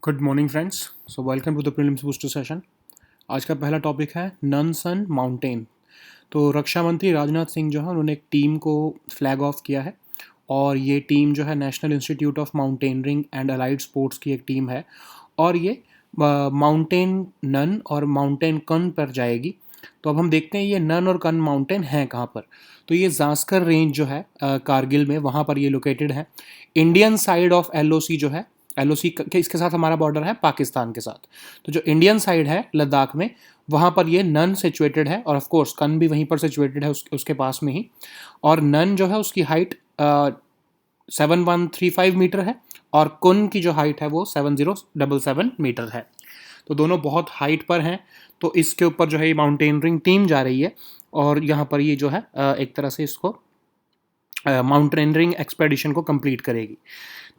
Good morning friends. So welcome to the prelims booster session. आज का पहला topic है नन सन माउंटेन। तो रक्षा मंत्री राजनाथ सिंह जो है उन्होंने एक टीम को फ्लैग ऑफ किया है और ये टीम जो है national institute of mountaineering and allied sports की एक टीम है और ये माउंटेन नन और माउंटेन कन पर जाएगी। तो अब हम देखते हैं ये नन और कन माउंटेन हैं कहाँ पर। तो ये जास्कर रेंज जो है कारगिल में वहाँ पर ये लोकेटेड है। इंडियन साइड ऑफ एलओसी जो है, एलओसी के इसके साथ हमारा बॉर्डर है पाकिस्तान के साथ। तो जो इंडियन साइड है लद्दाख में वहाँ पर ये नन सिचुएटेड है और ऑफ कोर्स कन भी वहीं पर सिचुएटेड है उसके पास में ही। और नन जो है उसकी हाइट 7135 मीटर है और कुन की जो हाइट है वो 7077 मीटर है। तो दोनों बहुत हाइट पर हैं। तो इसके ऊपर जो है ये माउंटेनरिंग टीम जा रही है और यहाँ पर ये जो है एक तरह से इसको माउंटेनरिंग एक्सपेडिशन को कंप्लीट करेगी।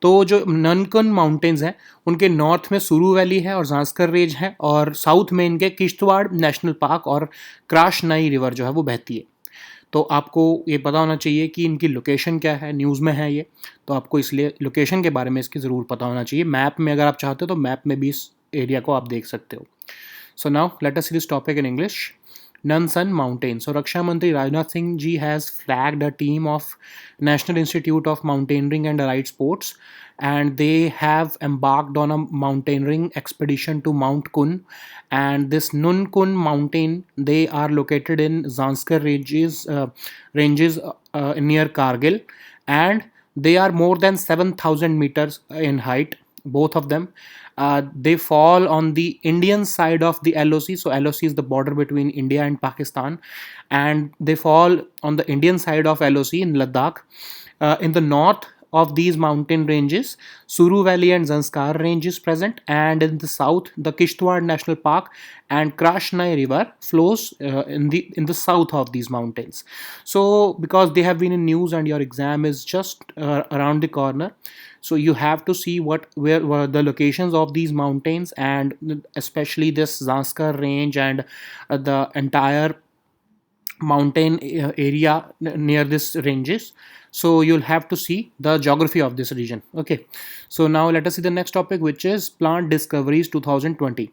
तो जो ननकन माउंटेन्स हैं उनके नॉर्थ में सुरू वैली है और जास्कर रेंज है और साउथ में इनके किश्तवाड़ नेशनल पार्क और क्राश नाई रिवर जो है वो बहती है। तो आपको ये पता होना चाहिए कि इनकी लोकेशन क्या है, न्यूज़ में है ये। तो आपको इसलिए लोकेशन के बारे में इसकी ज़रूर पता होना चाहिए। मैप में अगर आप चाहते हो तो मैप में भी इस एरिया को आप देख सकते हो। सो now let us see this topic in English. Nansan Mountain. So Raksha Mantri Rajnath Singh ji has flagged a team of National Institute of Mountaineering and Allied Sports, and they have embarked on a mountaineering expedition to Mount Kun. And this Nun Kun mountain, they are located in Zanskar ranges near Kargil, and they are more than 7,000 meters in height, both of them. They fall on the Indian side of the LOC. So LOC is the border between India and Pakistan, and they fall on the Indian side of LOC in Ladakh. In the north of these mountain ranges, Suru Valley and Zanskar range is present, and in the south, the Kishtwar National Park and Krashnai River flows in the south of these mountains. So, because they have been in news and your exam is just around the corner, so you have to see where were the locations of these mountains, and especially this Zanskar range and the entire mountain area near this ranges. So you'll have to see the geography of this region. Okay, so now let us see the next topic, which is plant discoveries 2020.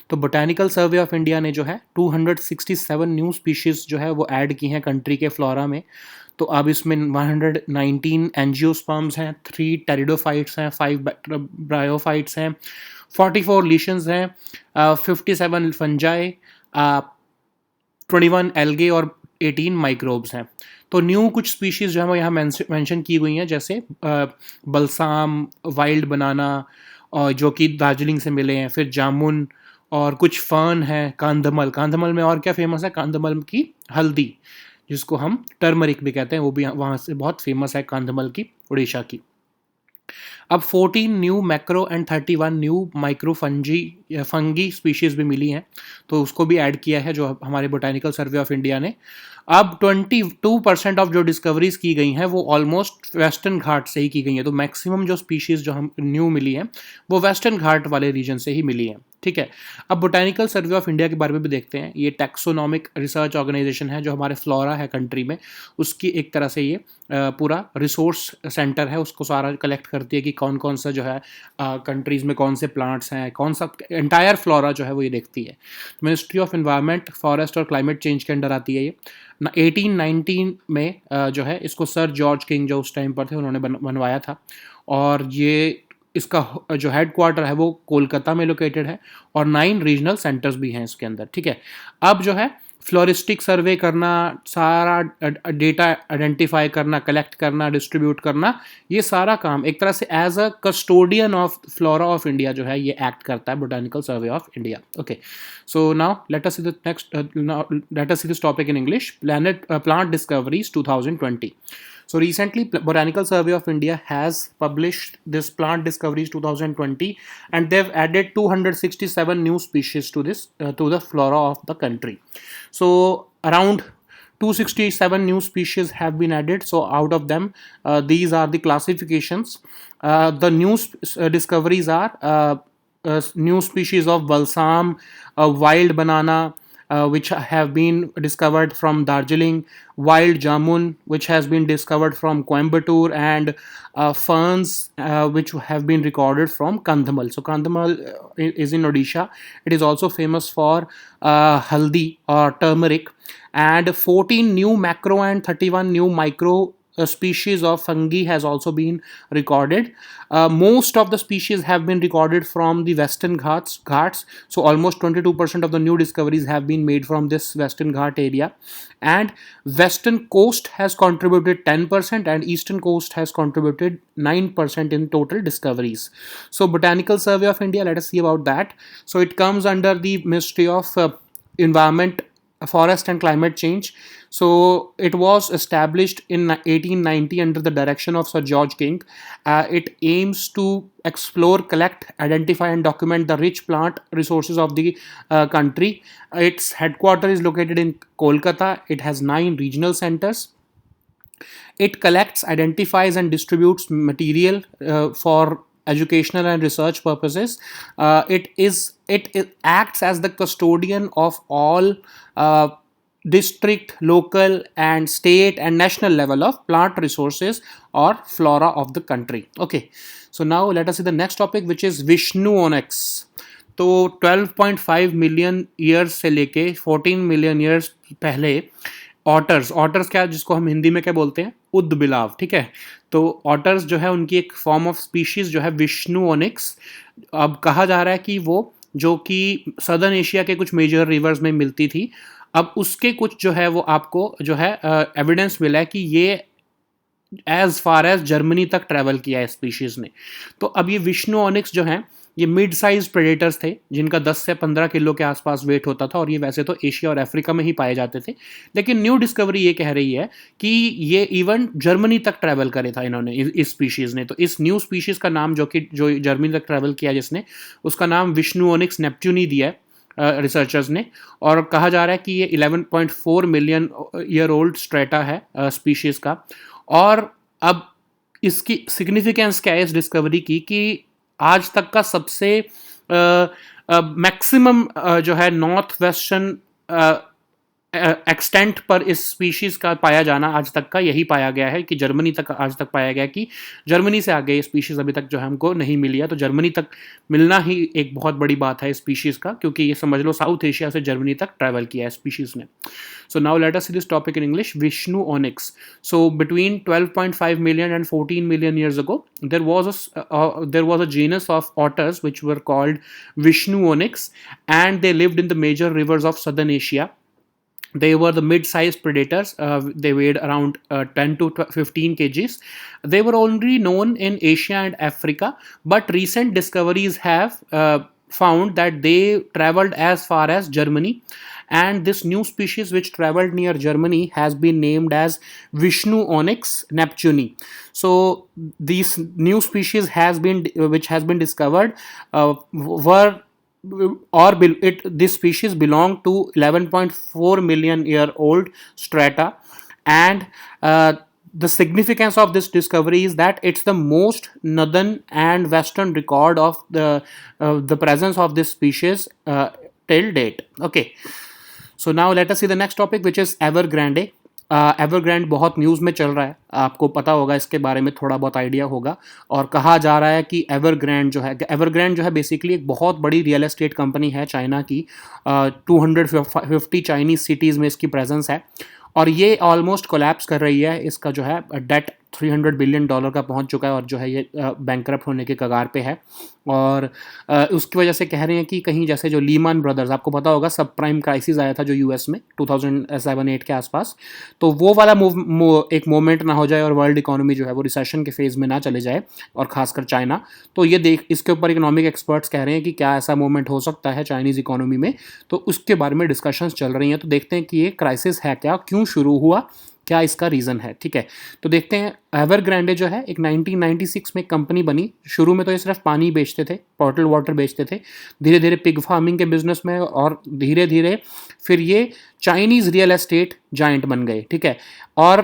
तो botanical survey of India ने जो है 267 new species जो है वो add की हैं country के फ्लोरा में। तो अब इसमें 119 एंजियोस्पर्म्स हैं, 3 टेरिडोफाइट्स हैं, 5 ब्रायोफाइट्स हैं, 44 लीशंस हैं, 57 फंजाई, 21 एल्गे और 18 माइक्रोब्स हैं। तो न्यू कुछ स्पीशीज़ जो है वो यहाँ मेंशन की हुई हैं, जैसे बलसाम, वाइल्ड बनाना और जो कि दार्जिलिंग से मिले हैं, फिर जामुन और कुछ फर्न है, कांधमल। कांधमल में और क्या फेमस है? कांधमल की हल्दी, जिसको हम टर्मरिक भी कहते हैं, वो भी वहाँ से बहुत फेमस है, कांधमल की, उड़ीसा की। अब 14 new macro and 31 new micro fungi species भी मिली हैं, तो उसको भी ऐड किया है जो हमारे बोटानिकल सर्वे ऑफ इंडिया ने। अब 22% ऑफ जो डिस्कवरीज की गई हैं वो ऑलमोस्ट वेस्टर्न घाट से ही की गई हैं। तो मैक्सिमम जो स्पीशीज़ जो हम न्यू मिली हैं वो वेस्टर्न घाट वाले रीजन से ही मिली हैं। ठीक है, अब बोटानिकल सर्वे ऑफ इंडिया के बारे में भी देखते हैं। ये टैक्सोनॉमिक रिसर्च ऑर्गेनाइजेशन है जो हमारे फ्लोरा है कंट्री में, उसकी एक तरह से ये पूरा रिसोर्स सेंटर है, उसको सारा कलेक्ट करती है कि कौन कौन सा जो है कंट्रीज़ में कौन से प्लांट्स हैं, कौन सा एंटायर फ्लोरा जो है वो ये देखती है। मिनिस्ट्री ऑफ एनवायरनमेंट, फॉरेस्ट और क्लाइमेट चेंज के अंडर आती है ये। 1819 में जो है इसको सर जॉर्ज किंग जो उस टाइम पर थे उन्होंने बनवाया था, और ये इसका जो हेड क्वार्टर है वो कोलकाता में लोकेटेड है और 9 रीजनल सेंटर्स भी हैं इसके अंदर। ठीक है, अब जो है फ्लोरिस्टिक सर्वे करना, सारा डेटा आइडेंटिफाई करना, कलेक्ट करना, डिस्ट्रीब्यूट करना, ये सारा काम एक तरह से as a custodian of flora of India जो है ये एक्ट करता है botanical survey of India. Okay, so now let us see the next, let us see this topic in English. Plant discoveries 2020. So recently, Botanical Survey of India has published this Plant Discoveries 2020, and they've added 267 new species to this to the flora of the country. So around 267 new species have been added. So out of them, these are the classifications. The new discoveries are new species of balsam, wild banana, which have been discovered from Darjeeling, wild jamun, which has been discovered from Coimbatore, and ferns which have been recorded from Kandhamal. So Kandhamal is in Odisha. It is also famous for haldi or turmeric, and 14 new macro and 31 new micro species of fungi has also been recorded. Most of the species have been recorded from the Western Ghats. So almost 22% of the new discoveries have been made from this Western Ghat area. And Western coast has contributed 10% and Eastern coast has contributed 9% in total discoveries. So Botanical Survey of India, let us see about that. So it comes under the Ministry of Environment, Forest and Climate Change. So it was established in 1890 under the direction of Sir George King. It aims to explore, collect, identify and document the rich plant resources of the country. Its headquarters is located in Kolkata. It has 9 regional centers. It collects, identifies and distributes material for educational and research purposes. It acts as the custodian of all district, local and state and national level of plant resources or flora of the country. Okay, so now let us see the next topic, which is Vishnu onyx. तो 12.5 million years से लेके 14 million years पहले otters क्या, जिसको हम हिंदी में क्या बोलते हैं, उद्बिलाव, ठीक है। तो ऑटर्स जो है उनकी एक फॉर्म ऑफ स्पीशीज जो है विष्णु ओनिक्स। अब कहा जा रहा है कि वो जो कि सदर्न एशिया के कुछ मेजर रिवर्स में मिलती थी, अब उसके कुछ जो है वो आपको जो है एविडेंस मिला है कि ये एज फार एज जर्मनी तक ट्रैवल किया है स्पीशीज ने। तो अब ये विष्णु ओनिक्स जो है ये मिड साइज प्रेडेटर्स थे जिनका 10 से 15 किलो के आसपास वेट होता था, और ये वैसे तो एशिया और अफ्रीका में ही पाए जाते थे, लेकिन न्यू डिस्कवरी ये कह रही है कि ये इवन जर्मनी तक ट्रैवल करे था इन्होंने, इस स्पीशीज ने। तो इस न्यू स्पीशीज का नाम जो जर्मनी तक ट्रैवल किया जिसने, उसका नाम विष्णु ओनिक्स नेप्ट्यूनी दिया है रिसर्चर्स ने। और कहा जा रहा है कि ये 11.4 मिलियन ईयर ओल्ड स्ट्रेटा है स्पीशीज का। और अब इसकी सिग्निफिकेंस क्या है इस डिस्कवरी की, कि आज तक का सबसे मैक्सिमम जो है नॉर्थ वेस्टर्न एक्सटेंट पर इस स्पीशीज का पाया जाना आज तक का यही पाया गया है कि जर्मनी तक आज तक पाया गया, कि जर्मनी से आगे ये स्पीशीज अभी तक जो है हमको नहीं मिली है। तो जर्मनी तक मिलना ही एक बहुत बड़ी बात है स्पीशीज का, क्योंकि ये समझ लो साउथ एशिया से जर्मनी तक ट्रैवल किया है स्पीशीज ने। So now let us see this topic in English. Vishnu onyx. So between 12.5 million and 14 million years ago, there was a genus of otters which were called Vishnu onyx, and they lived in the major rivers of southern Asia. They were the mid-sized predators. They weighed around 10 to 15 kgs. They were only known in Asia and Africa, but recent discoveries have found that they traveled as far as Germany. And this new species which traveled near Germany has been named as Vishnu onyx neptuni. So these new species which has been discovered this species belong to 11.4 million year old strata. And the significance of this discovery is that it's the most northern and western record of the presence of this species till date. Okay, so now let us see the next topic, which is Evergrande. Evergrande बहुत news में चल रहा है, आपको पता होगा, इसके बारे में थोड़ा बहुत आइडिया होगा। और कहा जा रहा है कि एवरग्रैंड जो है बेसिकली एक बहुत बड़ी रियल एस्टेट कंपनी है चाइना की। 250 चाइनीज़ सिटीज़ में इसकी प्रेजेंस है, और ये ऑलमोस्ट कोलैप्स कर रही है। इसका जो है डेट $300 बिलियन का पहुंच चुका है, और जो है ये बैंकरप्ट होने के कगार पे है। और उसकी वजह से कह रहे हैं कि कहीं जैसे जो लीमन ब्रदर्स, आपको पता होगा सब प्राइम क्राइसिस आया था जो यूएस में 2007-8 के आसपास, तो वो वाला एक मोमेंट ना हो जाए और वर्ल्ड इकोनॉमी जो है वो रिसेशन के फेज़ में ना चले जाए, और खासकर चाइना। तो ये इसके ऊपर इकोनॉमिक एक्सपर्ट्स कह रहे हैं कि क्या ऐसा मोमेंट हो सकता है चाइनीज़ इकोनॉमी में, तो उसके बारे में डिस्कशंस चल रही हैं। तो देखते हैं कि ये क्राइसिस है क्या, क्यों शुरू हुआ, क्या इसका रीज़न है, ठीक है। तो देखते हैं। एवरग्रैंडे जो है एक 1996 में कंपनी बनी। शुरू में तो ये सिर्फ पानी बेचते थे, बॉटल वाटर बेचते थे, धीरे धीरे पिग फार्मिंग के बिजनेस में, और धीरे धीरे फिर ये चाइनीज़ रियल एस्टेट जायंट बन गए, ठीक है। और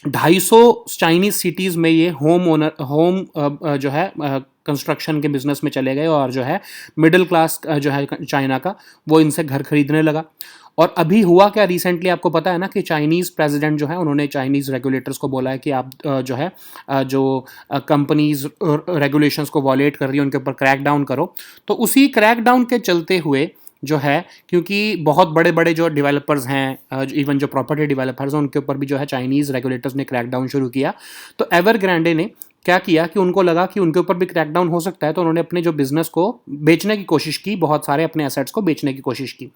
250 चाइनीज़ सिटीज़ में ये होम जो है कंस्ट्रक्शन के बिजनेस में चले गए और जो है मिडिल क्लास जो है चाइना का, वो इनसे घर खरीदने लगा। और अभी हुआ क्या रिसेंटली, आपको पता है ना कि चाइनीज़ प्रेसिडेंट जो है उन्होंने चाइनीज़ रेगुलेटर्स को बोला है कि आप जो है जो कंपनीज रेगुलेशंस को वॉलेट कर रही है उनके ऊपर क्रैक डाउन करो। तो उसी क्रैक डाउन के चलते हुए जो है, क्योंकि बहुत बड़े बड़े जो डेवलपर्स हैं, इवन जो प्रॉपर्टी डेवलपर्स हैं, उनके ऊपर भी जो है चाइनीज़ रेगुलेटर्स ने क्रैक डाउन शुरू किया। तो एवरग्रांडे ने क्या किया कि उनको लगा कि उनके ऊपर भी क्रैकडाउन हो सकता है, तो उन्होंने अपने जो बिजनेस को बेचने की कोशिश की, बहुत सारे अपने एसेट्स को बेचने की कोशिश की।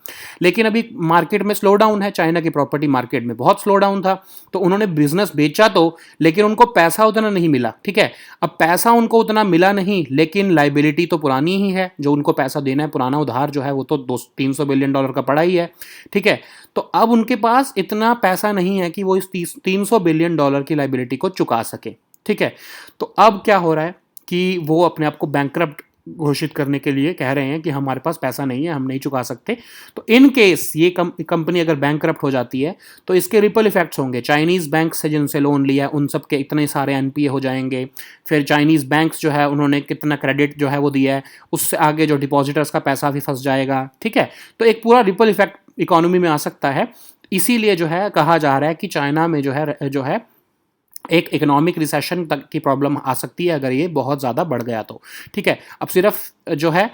लेकिन अभी मार्केट में स्लो डाउन है, चाइना की प्रॉपर्टी मार्केट में बहुत स्लो डाउन था, तो उन्होंने बिजनेस बेचा तो, लेकिन उनको पैसा उतना नहीं मिला। ठीक है, अब पैसा उनको उतना मिला नहीं, लेकिन लाइबिलिटी तो पुरानी ही है, जो उनको पैसा देना है, पुराना उधार जो है वो तो 200-300 बिलियन डॉलर का पड़ा ही है। ठीक है, तो अब उनके पास इतना पैसा नहीं है कि वो इस 300 बिलियन डॉलर की लाइबिलिटी को चुका सके। ठीक है, तो अब क्या हो रहा है कि वो अपने आप को बैंकरप्ट घोषित करने के लिए कह रहे हैं कि हमारे पास पैसा नहीं है, हम नहीं चुका सकते। तो इन केस ये कंपनी अगर बैंकरप्ट हो जाती है तो इसके रिपल इफेक्ट्स होंगे। चाइनीज़ बैंक से जिनसे लोन लिया उन सब के इतने सारे एनपीए हो जाएंगे। फिर चाइनीज़ बैंक्स जो है उन्होंने कितना क्रेडिट जो है वो दिया है, उससे आगे जो डिपॉजिटर्स का पैसा भी फंस जाएगा। ठीक है, तो एक पूरा रिपल इफेक्ट इकोनॉमी में आ सकता है। इसीलिए जो है कहा जा रहा है कि चाइना में जो है एक इकोनॉमिक रिसेशन तक की प्रॉब्लम आ सकती है अगर ये बहुत ज़्यादा बढ़ गया तो। ठीक है, अब सिर्फ जो है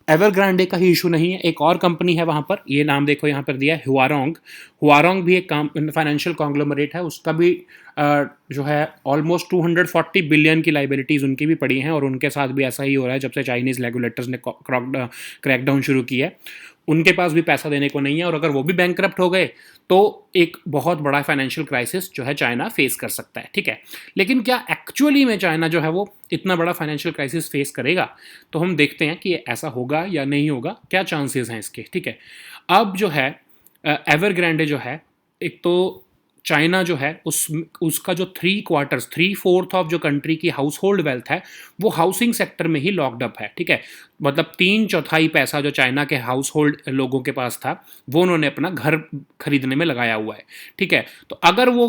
एवरग्रांडे का ही इशू नहीं है, एक और कंपनी है वहाँ पर, ये नाम देखो यहाँ पर दिया है, हुआरोंग। हुआरोंग भी एक फाइनेंशियल कॉन्ग्लोमरेट है, उसका भी जो है ऑलमोस्ट 240 बिलियन की लाइबिलिटीज़ उनकी भी पड़ी हैं, और उनके साथ भी ऐसा ही हो रहा है जब से चाइनीज़ रेगुलेटर्स ने क्रैकडाउन शुरू किया है। उनके पास भी पैसा देने को नहीं है, और अगर वो भी बैंकरप्ट हो गए तो एक बहुत बड़ा फाइनेंशियल क्राइसिस जो है चाइना फेस कर सकता है। ठीक है, लेकिन क्या एक्चुअली में चाइना जो है वो इतना बड़ा फाइनेंशियल क्राइसिस फेस करेगा? तो हम देखते हैं कि ऐसा होगा या नहीं होगा, क्या चांसेस हैं इसके। ठीक है, अब जो है एवरग्रांडे जो है, एक तो चाइना जो है उसका जो 3/4 ऑफ जो कंट्री की हाउस होल्ड वेल्थ है वो हाउसिंग सेक्टर में ही लॉक्ड अप है। ठीक है, मतलब 3/4 पैसा जो चाइना के हाउस होल्ड लोगों के पास था वो उन्होंने अपना घर खरीदने में लगाया हुआ है। ठीक है, तो अगर वो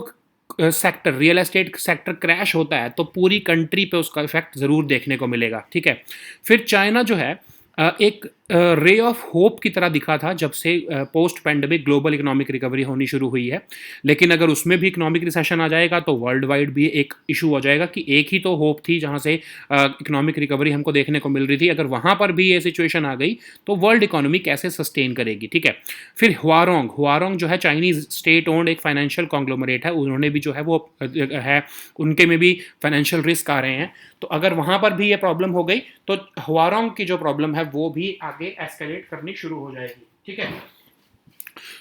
sector, real estate sector crash होता है तो पूरी कंट्री पे उसका इफेक्ट ज़रूर देखने को मिलेगा। ठीक है, फिर चाइना जो है एक रे ऑफ होप की तरह दिखा था जब से post pandemic global economic recovery होनी शुरू हुई है। लेकिन अगर उसमें भी इकोनॉमिक रिसेशन आ जाएगा तो वर्ल्ड वाइड भी एक इशू हो जाएगा कि एक ही तो होप थी जहां से इकोनॉमिक रिकवरी हमको देखने को मिल रही थी, अगर वहां पर भी ये सिचुएशन आ गई तो वर्ल्ड इकोनॉमी कैसे सस्टेन करेगी। ठीक है, फिर हुआरोंग जो है चाइनीज स्टेट ओन्ड एक फाइनेंशियल कॉन्ग्लोमरेट है, उन्होंने भी जो है वो है, उनके में भी फाइनेंशियल रिस्क आ रहे हैं। तो अगर वहां पर भी ये प्रॉब्लम हो गई तो हुआरोंग की जो प्रॉब्लम है वो भी आगे एस्केलेट करनी शुरू हो जाएगी। ठीक है,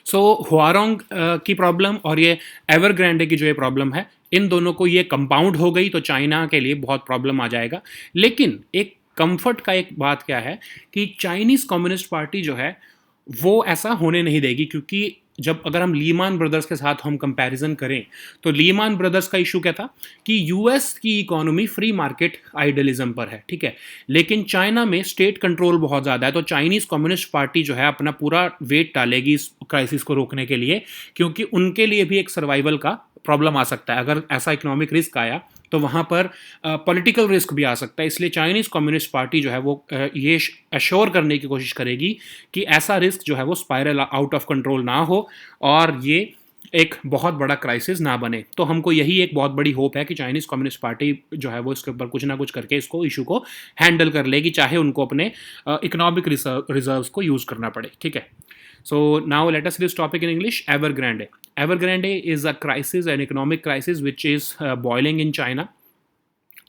सो हुआरोंग की प्रॉब्लम और ये एवरग्रांडे की जो ये प्रॉब्लम है, इन दोनों को ये कंपाउंड हो गई तो चाइना के लिए बहुत प्रॉब्लम आ जाएगा। लेकिन एक कंफर्ट का एक बात क्या है कि चाइनीज कम्युनिस्ट पार्टी जो है वो ऐसा होने नहीं देगी, क्योंकि जब अगर हम लीमान ब्रदर्स के साथ हम कंपैरिजन करें तो लीमान ब्रदर्स का इशू क्या था कि यूएस की इकोनॉमी फ्री मार्केट आइडियलिज्म पर है। ठीक है, लेकिन चाइना में स्टेट कंट्रोल बहुत ज़्यादा है, तो चाइनीज़ कम्युनिस्ट पार्टी जो है अपना पूरा वेट डालेगी इस क्राइसिस को रोकने के लिए, क्योंकि उनके लिए भी एक सर्वाइवल का प्रॉब्लम आ सकता है। अगर ऐसा इकोनॉमिक रिस्क आया तो वहाँ पर पॉलिटिकल रिस्क भी आ सकता है। इसलिए चाइनीज़ कम्युनिस्ट पार्टी जो है वो ये अश्योर करने की कोशिश करेगी कि ऐसा रिस्क जो है वो स्पाइरल आउट ऑफ कंट्रोल ना हो और ये एक बहुत बड़ा क्राइसिस ना बने। तो हमको यही एक बहुत बड़ी होप है कि चाइनीज़ कम्युनिस्ट पार्टी जो है वो इसके ऊपर कुछ ना कुछ करके इसको इशू को हैंडल कर लेगी, चाहे उनको अपने इकोनॉमिक रिजर्व्स को यूज़ करना पड़े। ठीक है, so now let us see this topic in English. Evergrande. Evergrande is a crisis, an economic crisis, which is boiling in China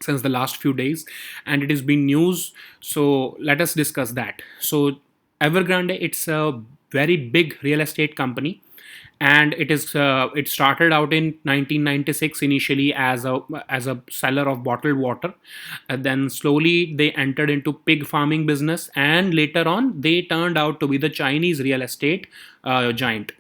since the last few days, and it has been news. So let us discuss that. So Evergrande, it's a very big real estate company, and it started out in 1996 initially as a seller of bottled water. Then slowly they entered into pig farming business, and later on they turned out to be the Chinese real estate giant.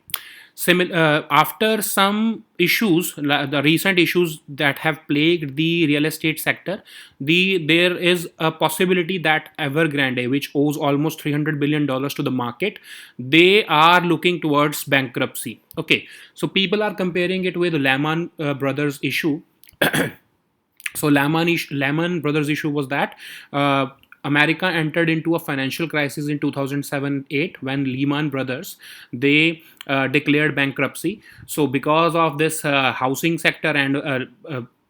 After some issues, the recent issues that have plagued the real estate sector, there is a possibility that Evergrande, which owes almost $300 billion to the market, they are looking towards bankruptcy. Okay, so people are comparing it with Lehman Brothers issue. So Lehman Brothers issue was that America entered into a financial crisis in 2007-8 when Lehman Brothers they declared bankruptcy. So because of this housing sector and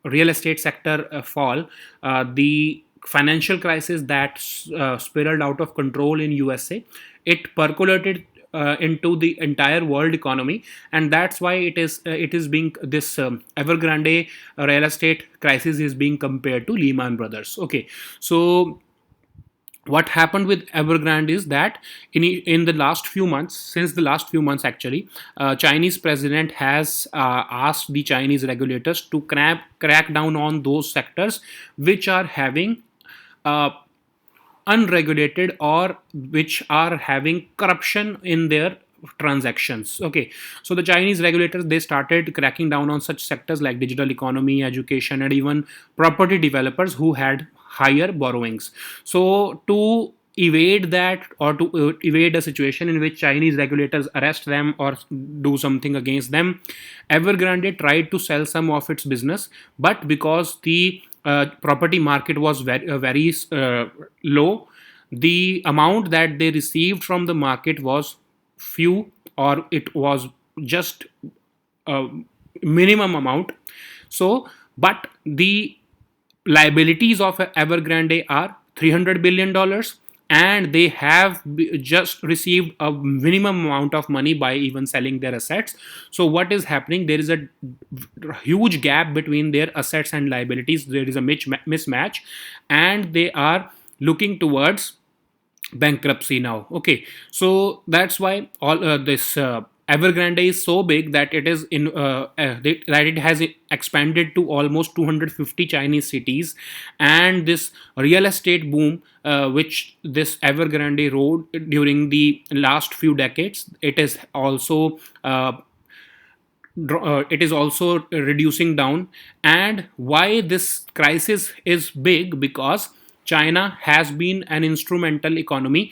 real estate sector fall, the financial crisis that spiraled out of control in USA, it percolated into the entire world economy, and that's why it is being this Evergrande real estate crisis is being compared to Lehman Brothers. Okay, so what happened with Evergrande is that in the last few months, since the last few months actually, Chinese president has asked the Chinese regulators to crack down on those sectors which are having uh, unregulated or which are having corruption in their transactions. Okay, so the Chinese regulators they started cracking down on such sectors like digital economy, education, and even property developers who had higher borrowings. So to evade that, or to evade a situation in which Chinese regulators arrest them or do something against them, Evergrande tried to sell some of its business, but because the property market was very low, the amount that they received from the market was few, or it was just a minimum amount. So, but the liabilities of Evergrande are $300 billion, and they have just received a minimum amount of money by even selling their assets. So what is happening, there is a huge gap between their assets and liabilities. There is a mismatch, and they are looking towards bankruptcy now. Okay, so that's why all this Evergrande is so big that it is that it has expanded to almost 250 Chinese cities, and this real estate boom which this Evergrande rode during the last few decades, it is also reducing down. And why this crisis is big, because China has been an instrumental economy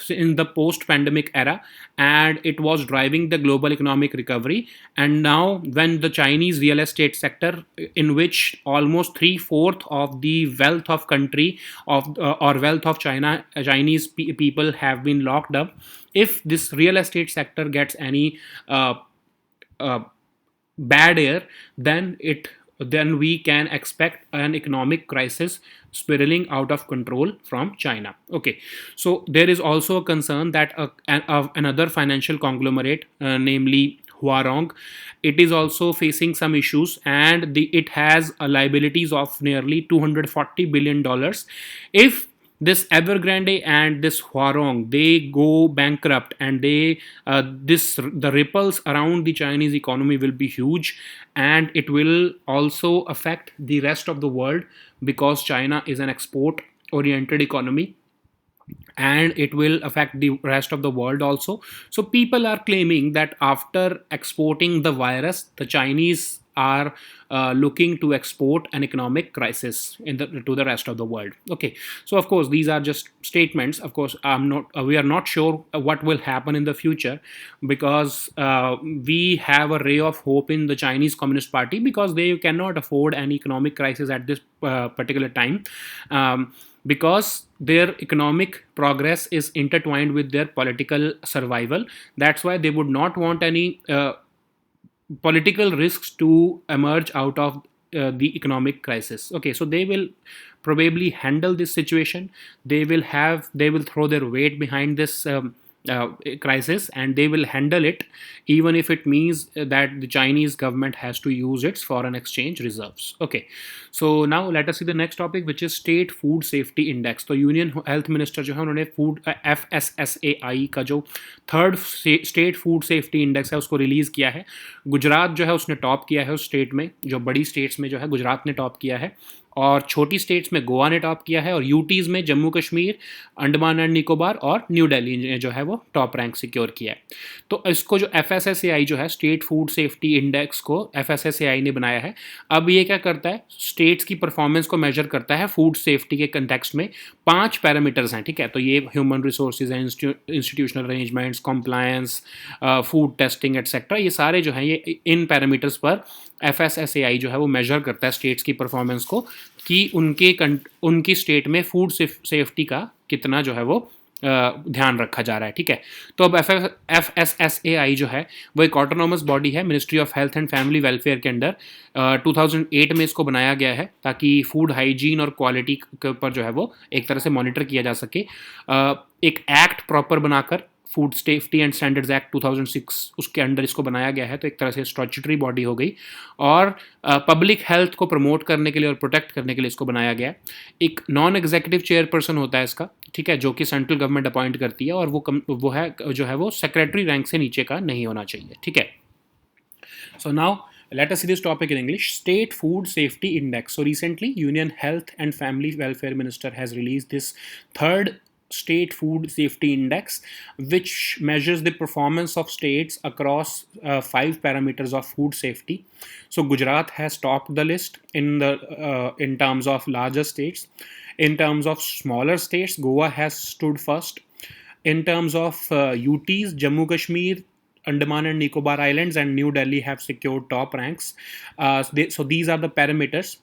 in the post-pandemic era, and it was driving the global economic recovery. And now, when the Chinese real estate sector, in which almost three-fourth of the wealth of country of or wealth of Chinese people have been locked up, if this real estate sector gets any uh, bad air, then we can expect an economic crisis spiraling out of control from China. Okay, so there is also a concern that another financial conglomerate, namely Huarong, it is also facing some issues, and it has liabilities of nearly $240 billion. If this Evergrande and this Huarong they go bankrupt, and the ripples around the Chinese economy will be huge, and it will also affect the rest of the world, because China is an export oriented economy, and it will affect the rest of the world also. So people are claiming that after exporting the virus, the Chinese are looking to export an economic crisis to the rest of the world. Okay, so of course these are just statements. Of course, we are not sure what will happen in the future, because we have a ray of hope in the Chinese Communist Party, because they cannot afford an economic crisis at this particular time. Because their economic progress is intertwined with their political survival. That's why they would not want any political risks to emerge out of the economic crisis. Okay, so they will probably handle this situation. They will throw their weight behind this crisis, and they will handle it, even if it means that the Chinese government has to use its foreign exchange reserves. Okay, so now let us see the next topic, which is state food safety index. तो union health minister जो है उन्होंने food FSSAI का जो third state food safety index है उसको release किया है. गुजरात जो है उसने टॉप किया है उस स्टेट में. जो बड़ी स्टेट्स में जो है गुजरात ने टॉप किया है, और छोटी स्टेट्स में गोवा ने टॉप किया है, और यूटीज़ में जम्मू कश्मीर, अंडमान एंड निकोबार और न्यू दिल्ली ने जो है वो टॉप रैंक सिक्योर किया है. तो इसको जो FSSAI जो है स्टेट फूड सेफ्टी इंडेक्स को FSSAI ने बनाया है. अब ये क्या करता है, स्टेट्स की परफॉर्मेंस को मेजर करता है फूड सेफ्टी के कंटेक्स्ट में. 5 पैरामीटर्स हैं, ठीक है. तो ये ह्यूमन रिसोर्सेज हैं, institutional arrangements, compliance, food testing etcetera, ये सारे जो हैं ये इन पैरामीटर्स पर FSSAI जो है वो मेजर करता है स्टेट्स की परफॉर्मेंस को कि उनकी स्टेट में फूड सेफ्टी का कितना जो है वो ध्यान रखा जा रहा है, ठीक है। तो अब FSSAI जो है वो एक ऑटोनॉमस बॉडी है ministry of health and family welfare के अंडर। 2008 में इसको बनाया गया है ताकि फूड हाइजीन और क्वालिटी के ऊपर जो है वो एक तरह से मॉनिटर किया जा सके। एक एक्ट प्रॉपर बनाकर food safety and standards act 2006 उसके अंडर इसको बनाया गया है, तो एक तरह से स्टैट्यूटरी बॉडी हो गई। और पब्लिक हेल्थ को प्रमोट करने के लिए और प्रोटेक्ट करने के लिए इसको बनाया गया है। एक नॉन एग्जीक्यूटिव चेयरपर्सन होता है इसका, ठीक है, जो कि सेंट्रल गवर्नमेंट अपॉइंट करती है, और वो है जो है वो सेक्रेटरी रैंक से नीचे का नहीं होना चाहिए, ठीक है। So now let us see this topic in English. State Food Safety Index. So recently, Union Health and Family Welfare Minister has released this third State Food Safety Index, which measures the performance of states across 5 parameters of food safety. So Gujarat has topped the list in terms of larger states. In terms of smaller states, Goa has stood first. In terms of UTs, Jammu Kashmir, Andaman and Nicobar Islands, and New Delhi have secured top ranks. So these are the parameters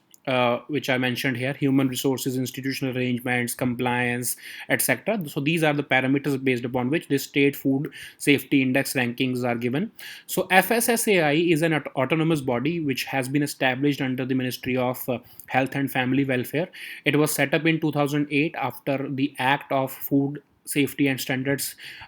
which I mentioned here: human resources, institutional arrangements, compliance, etc. So these are the parameters based upon which the state food safety index rankings are given. So FSSAI is an autonomous body which has been established under the Ministry of Health and Family Welfare. It was set up in 2008 after the Act of Food Safety and Standards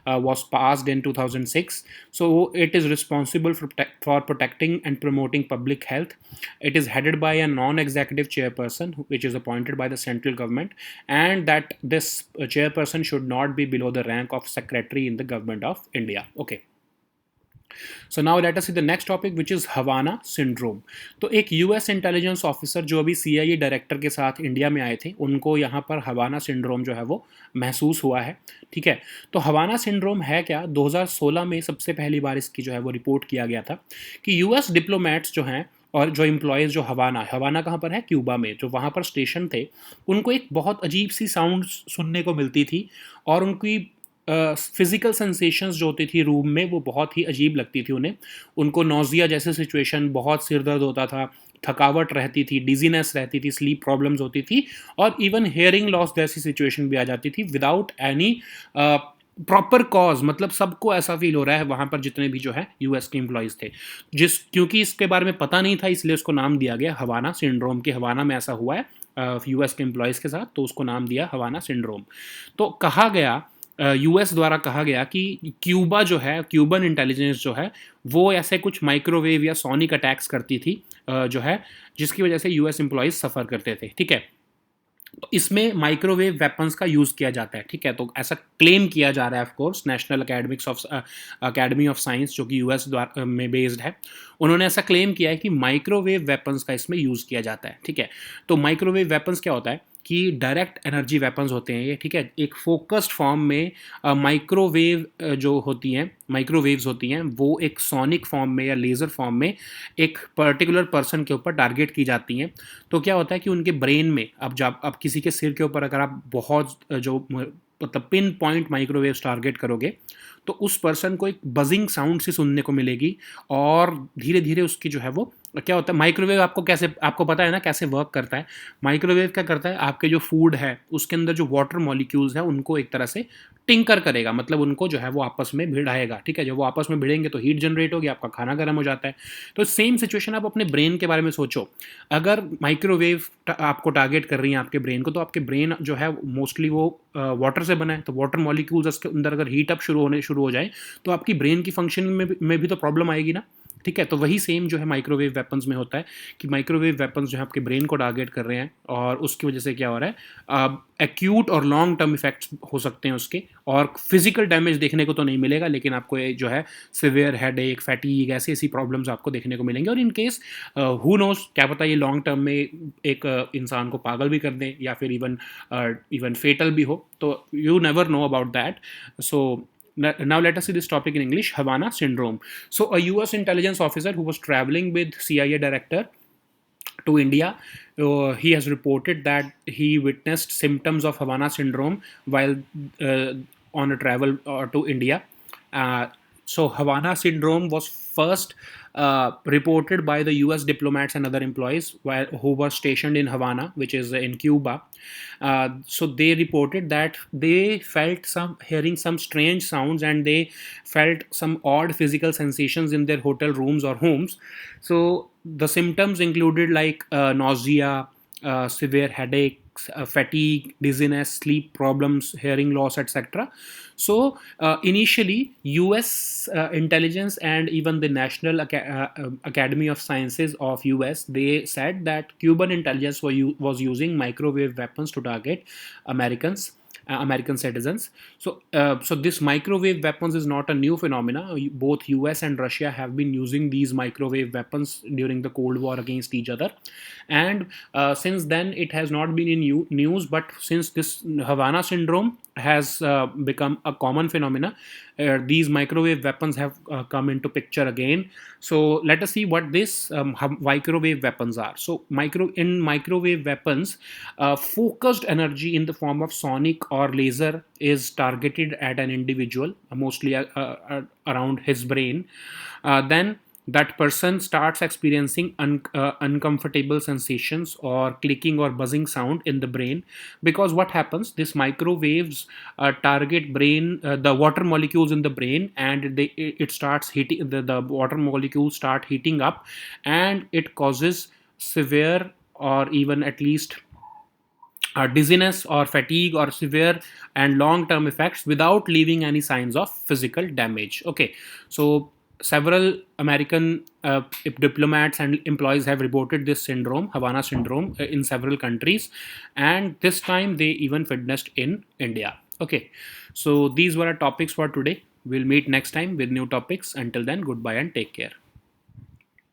was passed in 2006. So it is responsible for protecting and promoting public health. It is headed by a non-executive chairperson, which is appointed by the central government, and that this chairperson should not be below the rank of secretary in the government of India. Okay. So now let us see the next topic, which is Havana syndrome. तो एक US intelligence officer जो अभी CIA director के साथ India में आए थे, उनको यहाँ पर हवाना सिंड्रोम जो है वो महसूस हुआ है, ठीक है। तो हवाना सिंड्रोम है क्या? 2016 में सबसे पहली बार इसकी जो है वो रिपोर्ट किया गया था कि यूएस डिप्लोमेट्स जो हैं और जो एम्प्लॉयज़ जो हवाना कहाँ पर है? क्यूबा में, जो वहाँ पर स्टेशन थे, उनको एक बहुत अजीब सी साउंड सुनने को मिलती थी, और उनकी फिज़िकल सेंसेशंस जो होती थी रूम में वो बहुत ही अजीब लगती थी उन्हें। उनको नोज़िया जैसे सिचुएशन, बहुत सिर दर्द होता था, थकावट रहती थी, डिजीनेस रहती थी, स्लीप प्रॉब्लम्स होती थी, और इवन हेयरिंग लॉस जैसी सिचुएशन भी आ जाती थी विदाउट एनी प्रॉपर कॉज। मतलब सबको ऐसा फील हो रहा है वहाँ पर जितने भी जो है यूएस के एम्प्लॉयज़ थे, क्योंकि इसके बारे में पता नहीं था, इसलिए उसको नाम दिया गया हवाना सिंड्रोम, के हवाना में ऐसा हुआ है यूएस के एम्प्लॉयज़ के साथ, तो उसको नाम दिया हवाना सिंड्रोम। तो कहा गया, यूएस द्वारा कहा गया कि क्यूबा जो है, क्यूबन इंटेलिजेंस जो है, वो ऐसे कुछ माइक्रोवेव या सोनिक अटैक्स करती थी जो है, जिसकी वजह से यूएस एम्प्लॉयज़ सफ़र करते थे, ठीक है। तो इसमें माइक्रोवेव वेपन्स का यूज़ किया जाता है, ठीक है। तो ऐसा क्लेम किया जा रहा है, of course national academy of science जो कि यूएस द्वारा में बेस्ड है, उन्होंने ऐसा क्लेम किया है कि माइक्रोवेव वेपन्स का इसमें यूज़ किया जाता है, ठीक है। तो माइक्रोवेव वेपन्स क्या होता है कि डायरेक्ट एनर्जी वेपन्स होते हैं ये, ठीक है। एक फोकस्ड फॉर्म में माइक्रोवेव जो होती हैं, माइक्रोवेव्स होती हैं, वो एक सोनिक फॉर्म में या लेज़र फॉर्म में एक पर्टिकुलर पर्सन के ऊपर टारगेट की जाती हैं। तो क्या होता है कि उनके ब्रेन में, अब किसी के सिर के ऊपर अगर आप बहुत जो मतलब पिन पॉइंट माइक्रोवेव्स टारगेट करोगे, तो उस पर्सन को एक बजिंग साउंड सी सुनने को मिलेगी, और धीरे धीरे उसकी जो है वो क्या होता है, माइक्रोवेव आपको पता है ना कैसे वर्क करता है। माइक्रोवेव क्या करता है, आपके जो फूड है उसके अंदर जो वाटर मॉलिक्यूल्स है उनको एक तरह से टिंकर करेगा, मतलब उनको जो है वो आपस में भिड़ाएगा, ठीक है। जब वो आपस में भिड़ेंगे तो हीट जनरेट होगी, आपका खाना गर्म हो जाता है। तो सेम सिचुएशन आप अपने ब्रेन के बारे में सोचो, अगर माइक्रोवेव आपको टारगेट कर रही है आपके ब्रेन को, तो आपके ब्रेन जो है मोस्टली वो वाटर से बना है, तो वाटर मॉलिक्यूल्स उसके अंदर अगर हीट अप शुरू हो जाए तो आपकी ब्रेन की फंक्शनिंग में भी तो प्रॉब्लम आएगी ना, ठीक है। तो वही सेम जो है माइक्रोवेव वेपन्स में होता है कि माइक्रोवेव वेपन्स जो है आपके ब्रेन को टारगेट कर रहे हैं, और उसकी वजह से क्या हो रहा है, एक्यूट और लॉन्ग टर्म इफेक्ट्स हो सकते हैं उसके, और फिजिकल डैमेज देखने को तो नहीं मिलेगा, लेकिन आपको जो है सिवियर हेडेक, फैटीग, ऐसी प्रॉब्लम्स आपको देखने को मिलेंगे। और इन केस हु नोस, क्या पता ये लॉन्ग टर्म में एक इंसान को पागल भी कर दें, या फिर इवन फेटल भी हो, तो you never know about that. So now let us see this topic in English. Havana syndrome. So a US intelligence officer who was traveling with CIA director to India, he has reported that he witnessed symptoms of Havana syndrome while on a travel to India. So Havana syndrome was first reported by the U.S. diplomats and other employees who were stationed in Havana, which is in Cuba. So they reported that they felt some hearing some strange sounds, and they felt some odd physical sensations in their hotel rooms or homes. So the symptoms included like nausea, severe headaches, fatigue, dizziness, sleep problems, hearing loss, etc. So initially, U.S. Intelligence and even the National Academy of Sciences of U.S. they said that Cuban intelligence was using microwave weapons to target Americans. American citizens. So this microwave weapons is not a new phenomena. Both U.S. and Russia have been using these microwave weapons during the Cold War against each other, and since then it has not been in news. But since this Havana syndrome has become a common phenomena, these microwave weapons have come into picture again. So let us see what this microwave weapons are. So microwave weapons, focused energy in the form of sonic or laser is targeted at an individual, mostly around his brain. Then that person starts experiencing uncomfortable sensations or clicking or buzzing sound in the brain, because what happens, this microwaves target brain, the water molecules in the brain, and it starts heating, the water molecules start heating up, and it causes severe or even at least dizziness or fatigue or severe and long term effects without leaving any signs of physical damage. Okay, so several American diplomats and employees have reported this syndrome, Havana syndrome, in several countries, and this time they even witnessed in India. Okay, so these were our topics for today. We'll meet next time with new topics. Until then, goodbye and take care.